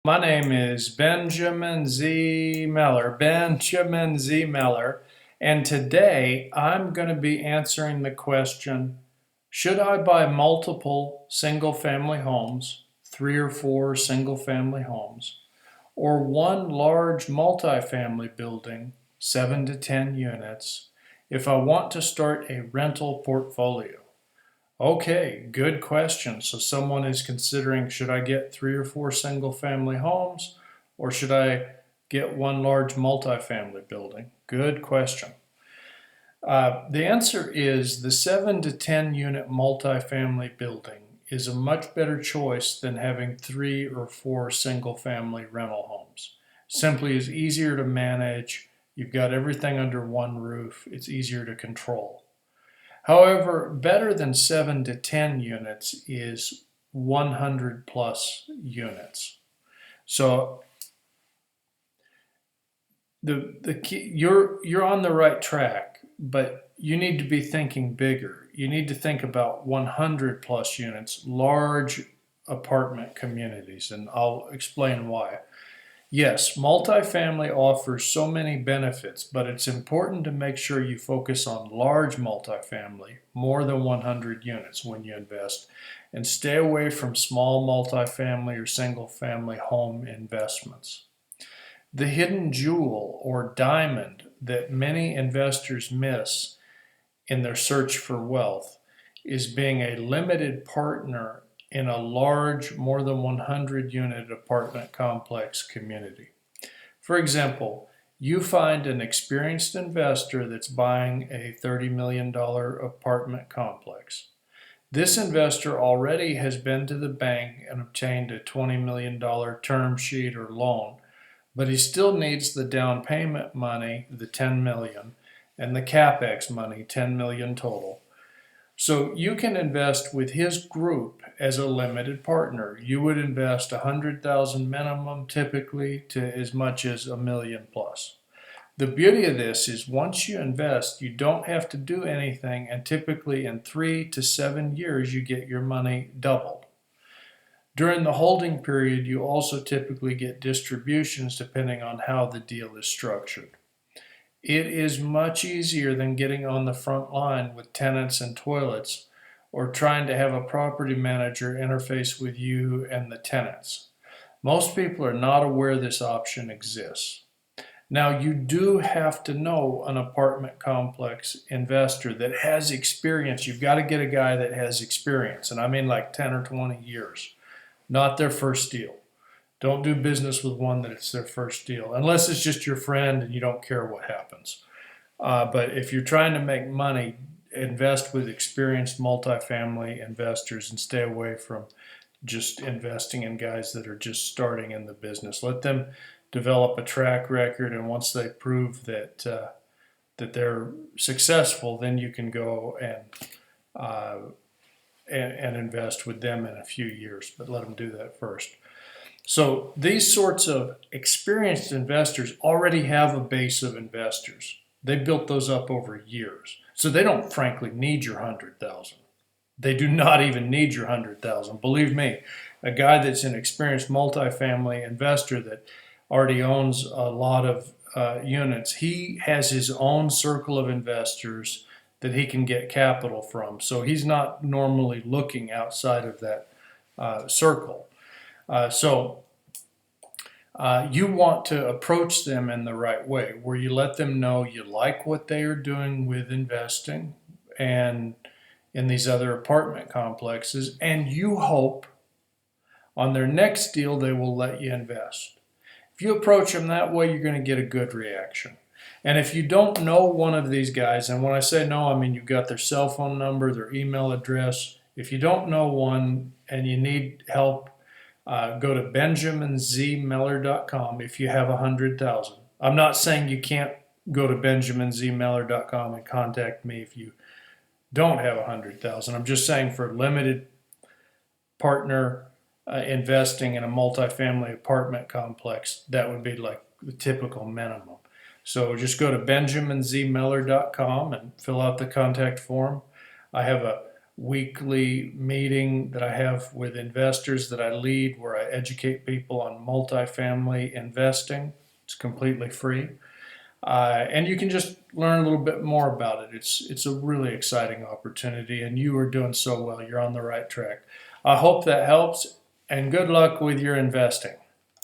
My name is Benjamin Z. Meller, and today I'm going to be answering the question, should I buy multiple single-family homes, 3 or 4 single-family homes, or one large multifamily building, 7 to 10 units, if I want to start a rental portfolio? Okay, good question. So someone is considering, should I get 3 or 4 single family homes or should I get one large multifamily building? Good question. The answer is the 7 to 10 unit multifamily building is a much better choice than having 3 or 4 single family rental homes. Simply is easier to manage. You've got everything under one roof. It's easier to control. However, better than 7 to 10 units is 100 plus units. So the key, you're on the right track, but you need to be thinking bigger. You need to think about 100 plus units, large apartment communities, and I'll explain why. Yes, multifamily offers so many benefits, but it's important to make sure you focus on large multifamily, more than 100 units when you invest, and stay away from small multifamily or single family home investments. The hidden jewel or diamond that many investors miss in their search for wealth is being a limited partner in a large, more than 100 unit apartment complex community. For example, you find an experienced investor that's buying a $30 million apartment complex. This investor already has been to the bank and obtained a $20 million term sheet or loan, but he still needs the down payment money, the 10 million, and the CAPEX money, 10 million total. So you can invest with his group as a limited partner. You would invest 100,000 minimum, typically to as much as a million plus. The beauty of this is once you invest, you don't have to do anything, and typically in 3 to 7 years, you get your money doubled. During the holding period, you also typically get distributions depending on how the deal is structured. It is much easier than getting on the front line with tenants and toilets or trying to have a property manager interface with you and the tenants. Most people are not aware this option exists. Now, you do have to know an apartment complex investor that has experience. You've got to get a guy that has experience, and I mean like 10 or 20 years, not their first deal. Don't do business with one that it's their first deal, unless it's just your friend and you don't care what happens. But if you're trying to make money, invest with experienced multifamily investors and stay away from just investing in guys that are just starting in the business. Let them develop a track record, and once they prove that they're successful, then you can go and invest with them in a few years. But let them do that first. So these sorts of experienced investors already have a base of investors. They built those up over years. So they don't frankly need your 100,000. They do not even need your 100,000. Believe me, a guy that's an experienced multifamily investor that already owns a lot of units, he has his own circle of investors that he can get capital from. So he's not normally looking outside of that circle. So you want to approach them in the right way, where you let them know you like what they are doing with investing and in these other apartment complexes, and you hope on their next deal they will let you invest. If you approach them that way, you're going to get a good reaction. And if you don't know one of these guys, and when I say no, I mean you've got their cell phone number, their email address. If you don't know one and you need help, go to benjaminzmeller.com if you have 100,000. I'm not saying you can't go to benjaminzmeller.com and contact me if you don't have 100,000. I'm just saying for limited partner investing in a multifamily apartment complex, that would be like the typical minimum. So just go to benjaminzmeller.com and fill out the contact form. I have a weekly meeting that I have with investors that I lead, where I educate people on multifamily investing. It's completely free. And you can just learn a little bit more about it. It's a really exciting opportunity, and you are doing so well. You're on the right track. I hope that helps, and good luck with your investing.